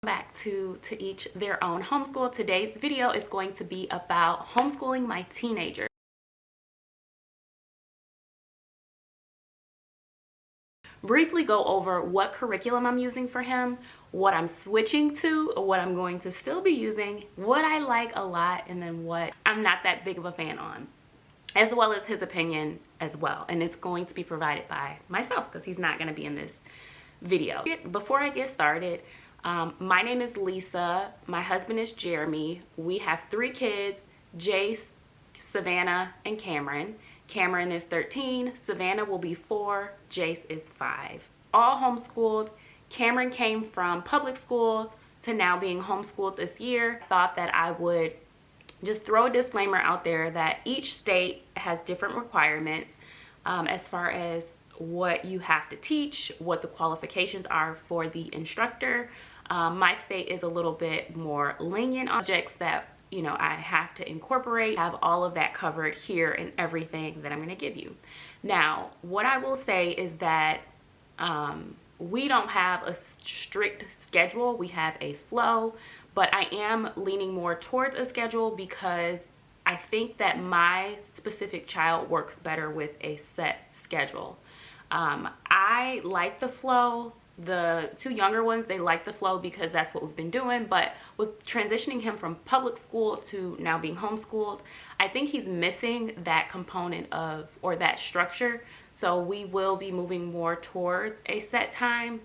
Back to each their own homeschool. Today's video is going to be about homeschooling my teenager. Briefly go over what curriculum I'm using for him, what I'm switching to, what I'm going to still be using, what I like a lot, and then what I'm not that big of a fan on, as well as his opinion as well. And it's going to be provided by myself because he's not going to be in this video. Before I get started, my name is Lisa. My husband is Jeremy. We have 3 kids, Jace, Savannah, and Cameron. Cameron is 13, Savannah will be 4, Jace is 5. All homeschooled. Cameron came from public school to now being homeschooled this year. Thought that I would just throw a disclaimer out there that each state has different requirements as far as what you have to teach, what the qualifications are for the instructor. My state is a little bit more lenient on subjects that, you know, I have to incorporate. Have all of that covered here in everything that I'm going to give you. Now, what I will say is that we don't have a strict schedule. We have a flow, but I am leaning more towards a schedule because I think that my specific child works better with a set schedule. I like the flow. The 2 younger ones, they like the flow because that's what we've been doing. But with transitioning him from public school to now being homeschooled, I think he's missing that component of, or that structure. So we will be moving more towards a set time.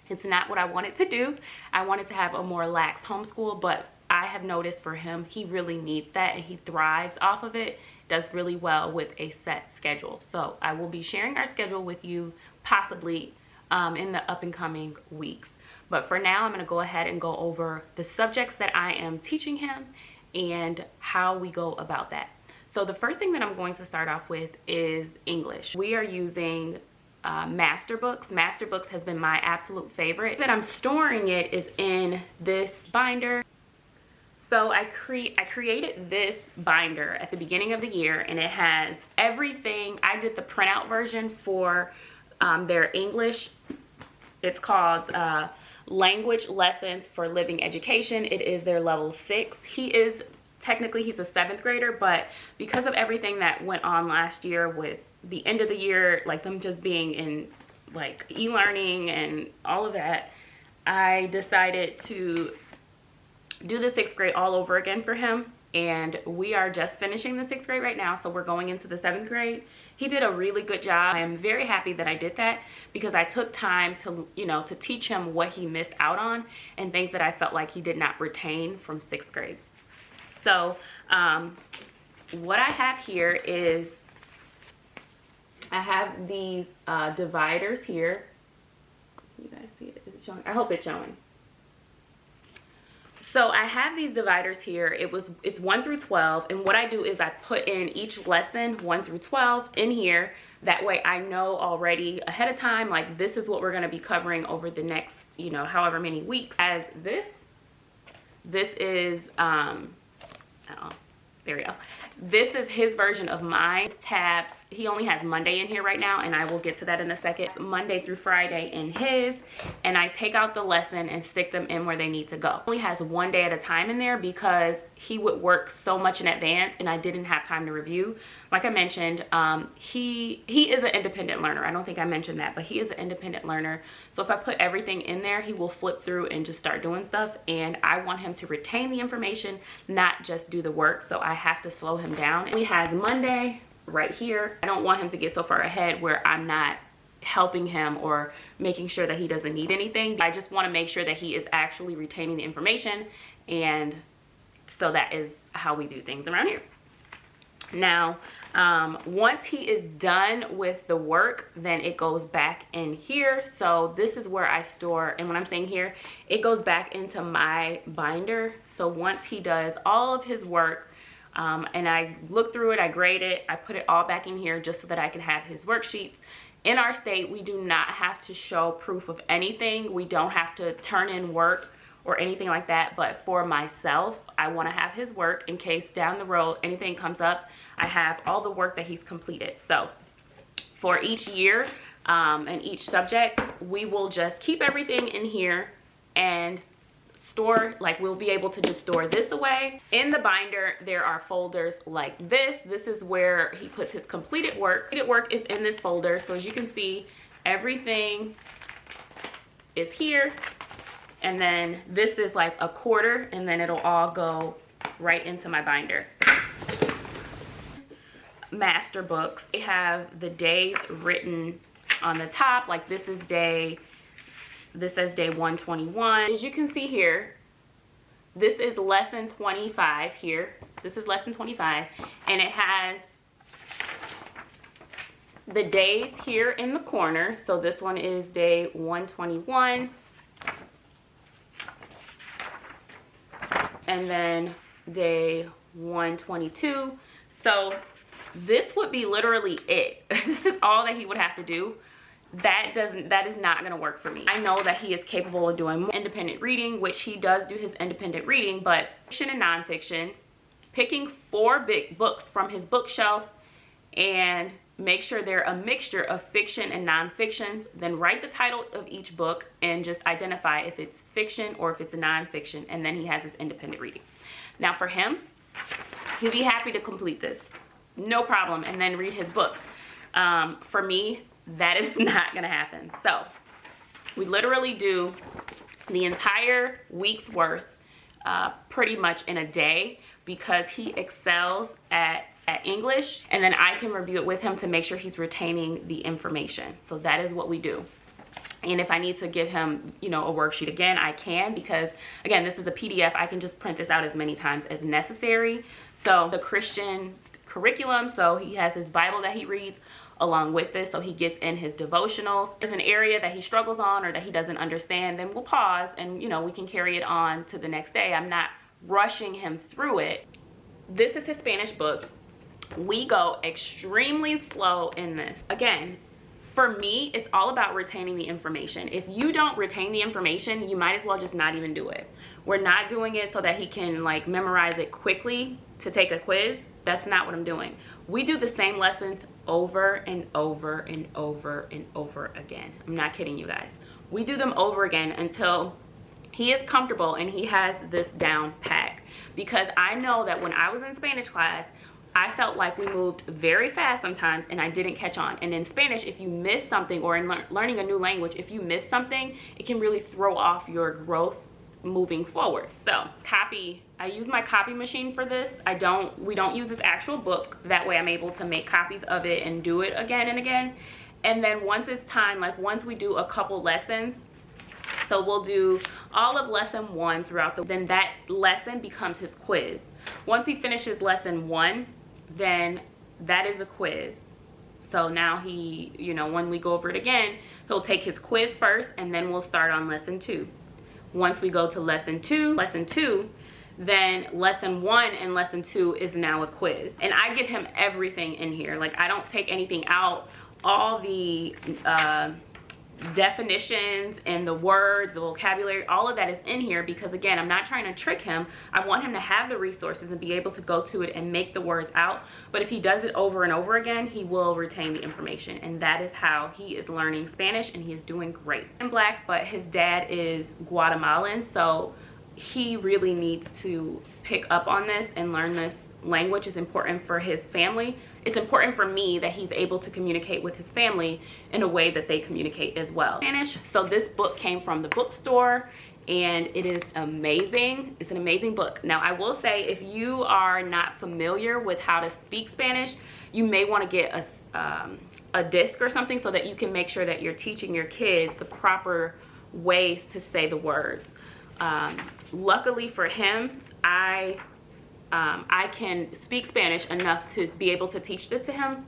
It's not what I wanted to do. I wanted to have a more lax homeschool, but I have noticed for him, he really needs that and he thrives off of it. Does really well with a set schedule. So I will be sharing our schedule with you possibly in the up and coming weeks. But for now, I'm going to go ahead and go over the subjects that I am teaching him and how we go about that. So the first thing that I'm going to start off with is English. We are using Master Books. Master Books has been my absolute favorite. That I'm storing it is in this binder. So I created this binder at the beginning of the year, and it has everything. I did the printout version for their English. It's called Language Lessons for Living Education. It is their level 6. He's a 7th grader, but because of everything that went on last year with the end of the year, like them just being in like e-learning and all of that, I decided to do the 6th grade all over again for him. And we are just finishing the 6th grade right now, so we're going into the 7th grade. He did a really good job. I am very happy that I did that because I took time to, you know, to teach him what he missed out on and things that I felt like he did not retain from 6th grade. So what I have here is I have these dividers here. You guys see it? Is it showing? I hope it's showing. So I have these dividers here. It's 1 through 12, and what I do is I put in each lesson 1 through 12 in here. That way I know already ahead of time, like this is what we're going to be covering over the next, you know, however many weeks. As this is there we go. This is his version of mine. Tabs. He only has Monday in here right now, and I will get to that in a second. It's Monday through Friday in his, and I take out the lesson and stick them in where they need to go. He only has 1 day at a time in there because he would work so much in advance, and I didn't have time to review. Like I mentioned, he is an independent learner. I don't think I mentioned that, but he is an independent learner. So if I put everything in there, he will flip through and just start doing stuff, and I want him to retain the information, not just do the work. So I have to slow him down. And he has Monday right here. I don't want him to get so far ahead where I'm not helping him or making sure that he doesn't need anything. I just want to make sure that he is actually retaining the information, and so that is how we do things around here. Now, once he is done with the work, then it goes back in here. So this is where I store, and when I'm saying here, it goes back into my binder. So once he does all of his work, and I look through it, I grade it, I put it all back in here just so that I can have his worksheets. In our state, we do not have to show proof of anything. We don't have to turn in work or anything like that. But for myself, I want to have his work in case down the road anything comes up. I have all the work that he's completed. So for each year and each subject, we will just keep everything in here and store, like we'll be able to just store this away. In the binder, there are folders like this. This is where he puts his completed work. Completed work is in this folder. So as you can see, everything is here. And then this is like a quarter, and then it'll all go right into my binder. Master books. They have the days written on the top, like this says day 121. As you can see here, this is lesson 25 here. This is lesson 25, and it has the days here in the corner. So this one is day 121. And then day 122. So this would be literally it. This is all that he would have to do. That is not going to work for me. I know that he is capable of doing independent reading, which he does do his independent reading, but fiction and nonfiction, picking 4 big books from his bookshelf and make sure they're a mixture of fiction and nonfiction, then write the title of each book and just identify if it's fiction or if it's a nonfiction, and then he has his independent reading. Now for him, he'll be happy to complete this, no problem, and then read his book. For me, that is not gonna happen. So we literally do the entire week's worth pretty much in a day, because he excels at English, and then I can review it with him to make sure he's retaining the information. So that is what we do. And if I need to give him, you know, a worksheet again, I can, because again, this is a PDF. I can just print this out as many times as necessary. So the Christian curriculum, so he has his Bible that he reads along with this, so he gets in his devotionals. If there's an area that he struggles on or that he doesn't understand, then we'll pause and, you know, we can carry it on to the next day. I'm not rushing him through it. This is his Spanish book. We go extremely slow in this. Again, for me, it's all about retaining the information. If you don't retain the information, you might as well just not even do it. We're not doing it so that he can like memorize it quickly to take a quiz. That's not what I'm doing. We do the same lessons over and over and over and over again. I'm not kidding you guys. We do them over again until he is comfortable and he has this down pat. Because I know that when I was in Spanish class, I felt like we moved very fast sometimes and I didn't catch on. And in Spanish, if you miss something, or in learning a new language, if you miss something, it can really throw off your growth moving forward. So copy, I use my copy machine for this. We don't use this actual book. That way I'm able to make copies of it and do it again and again. And then once it's time, like once we do a couple lessons, so we'll do all of lesson 1 throughout then that lesson becomes his quiz. Once he finishes lesson 1, then that is a quiz. So now he, you know, when we go over it again, he'll take his quiz first, and then we'll start on lesson 2. Once we go to lesson 2, then lesson 1 and lesson 2 is now a quiz. And I give him everything in here. Like, I don't take anything out. All the definitions and the words, the vocabulary, all of that is in here, because again, I'm not trying to trick him. I want him to have the resources and be able to go to it and make the words out. But if he does it over and over again, he will retain the information, and that is how he is learning Spanish, and he is doing great. I'm Black, but his dad is Guatemalan, so he really needs to pick up on this and learn this language. Is important for his family. It's important for me that he's able to communicate with his family in a way that they communicate as well. Spanish. So this book came from the bookstore, and it is amazing. It's an amazing book. Now I will say, if you are not familiar with how to speak Spanish, you may want to get a disc or something so that you can make sure that you're teaching your kids the proper ways to say the words. Luckily for him, I can speak Spanish enough to be able to teach this to him.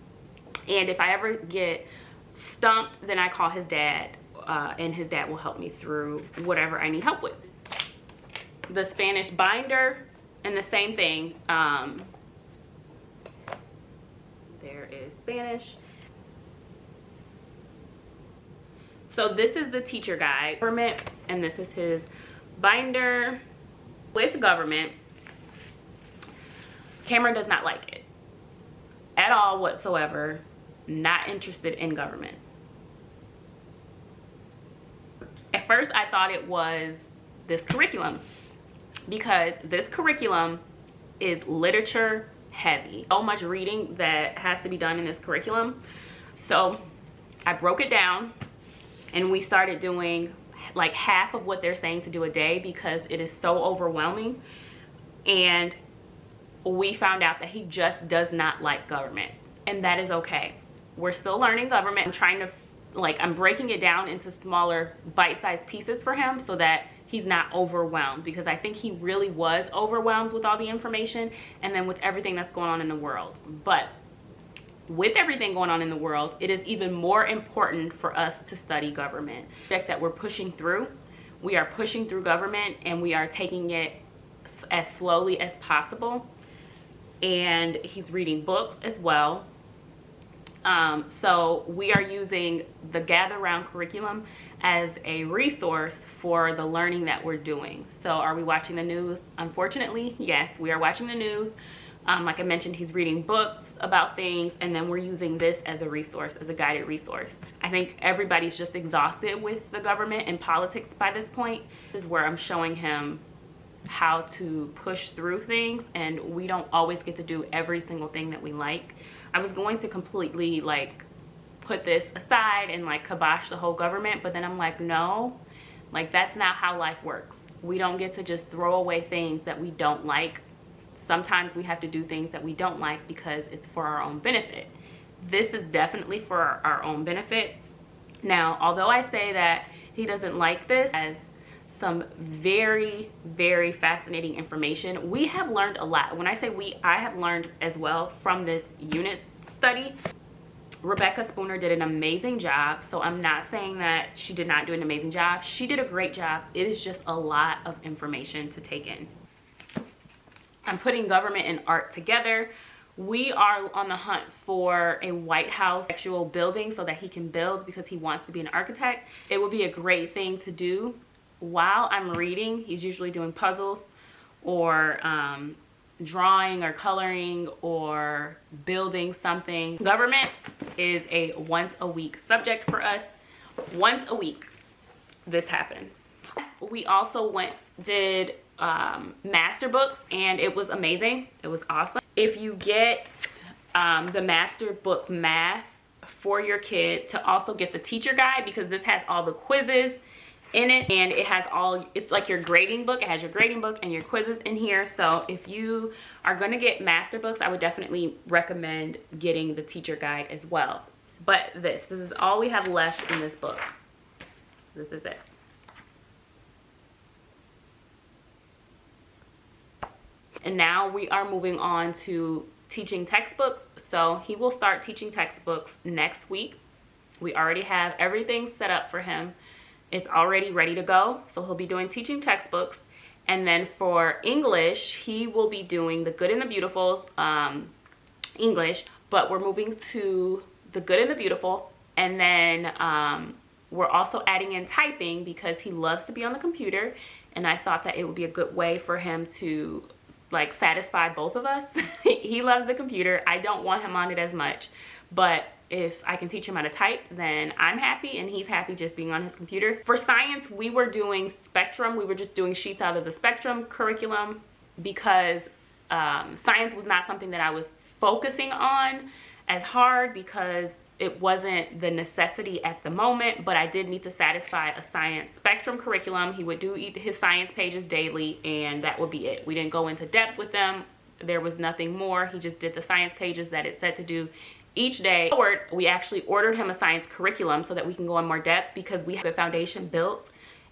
And if I ever get stumped, then I call his dad, and his dad will help me through whatever I need help with. The Spanish binder, and the same thing. There is Spanish. So this is the teacher guide, government, and this is his binder with government. Cameron does not like it at all whatsoever. Not interested in government. At first I thought it was this curriculum, because this curriculum is literature heavy. So much reading that has to be done in this curriculum. So I broke it down and we started doing like half of what they're saying to do a day because it is so overwhelming. And we found out that he just does not like government, and that is okay. We're still learning government. I'm trying to, I'm breaking it down into smaller bite-sized pieces for him so that he's not overwhelmed, because I think he really was overwhelmed with all the information and then with everything that's going on in the world. But with everything going on in the world, it is even more important for us to study government. That we're pushing through. We are pushing through government and we are taking it as slowly as possible. And he's reading books as well. So we are using the Gather Round curriculum as a resource for the learning that we're doing. So are we watching the news? Unfortunately, yes, we are watching the news. Like I mentioned, he's reading books about things, and then we're using this as a resource, as a guided resource. I think everybody's just exhausted with the government and politics by this point. This is where I'm showing him how to push through things, and we don't always get to do every single thing that we like. I was going to completely put this aside and kibosh the whole government, but then I'm like, no, that's not how life works. We don't get to just throw away things that we don't like. Sometimes we have to do things that we don't like because it's for our own benefit. This is definitely for our own benefit. Now, although I say that he doesn't like this, as some very, very fascinating information. We have learned a lot. When I say we, I have learned as well from this unit study. Rebecca Spooner did an amazing job, so I'm not saying that she did not do an amazing job. She did a great job. It is just a lot of information to take in. I'm putting government and art together. We are on the hunt for a White House actual building so that he can build, because he wants to be an architect. It would be a great thing to do while I'm reading. He's usually doing puzzles or drawing or coloring or building something. Government is a once a week subject for us. Once a week this happens. We also did master books, and it was amazing. It was awesome. If you get the master book math for your kid, to also get the teacher guide, because this has all the quizzes in it, and it has it's like your grading book. It has your grading book and your quizzes in here. So if you are going to get master books, I would definitely recommend getting the teacher guide as well. But this is all we have left in this book. This is it. And now we are moving on to teaching textbooks. So he will start teaching textbooks next week. We already have everything set up for him. It's already ready to go. So he'll be doing teaching textbooks. And then for English, he will be doing The Good and the Beautiful's English. But we're moving to The Good and the Beautiful. And then we're also adding in typing, because he loves to be on the computer. And I thought that it would be a good way for him to satisfy both of us. He loves the computer. I don't want him on it as much. But if I can teach him how to type, then I'm happy, and he's happy just being on his computer. For science, we were doing Spectrum. We were just doing sheets out of the Spectrum curriculum, because science was not something that I was focusing on as hard, because it wasn't the necessity at the moment. But I did need to satisfy a science Spectrum curriculum. He would do his science pages daily, and that would be it. We didn't go into depth with them. There was nothing more. He just did the science pages that it said to do each day. We actually ordered him a science curriculum so that we can go in more depth, because we have a foundation built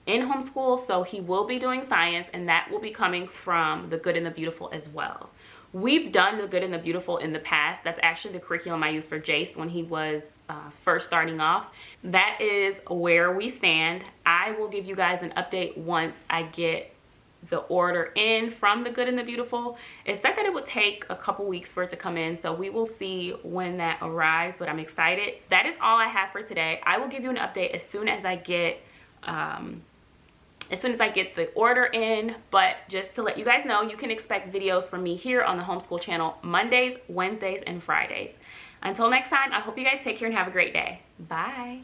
in Homeschool. So he will be doing science, and that will be coming from The Good and the Beautiful as well. We've done The Good and the Beautiful in the past. That's actually the curriculum I used for Jace when he was first starting off. That is where we stand. I will give you guys an update once I get the order in from The Good and the Beautiful. It said that it would take a couple weeks for it to come in, so we will see when that arrives, but I'm excited. That is all I have for today. I will give you an update as soon as I get the order in. But just to let you guys know, you can expect videos from me here on the Homeschool channel Mondays, Wednesdays, and Fridays. Until next time, I hope you guys take care and have a great day. Bye.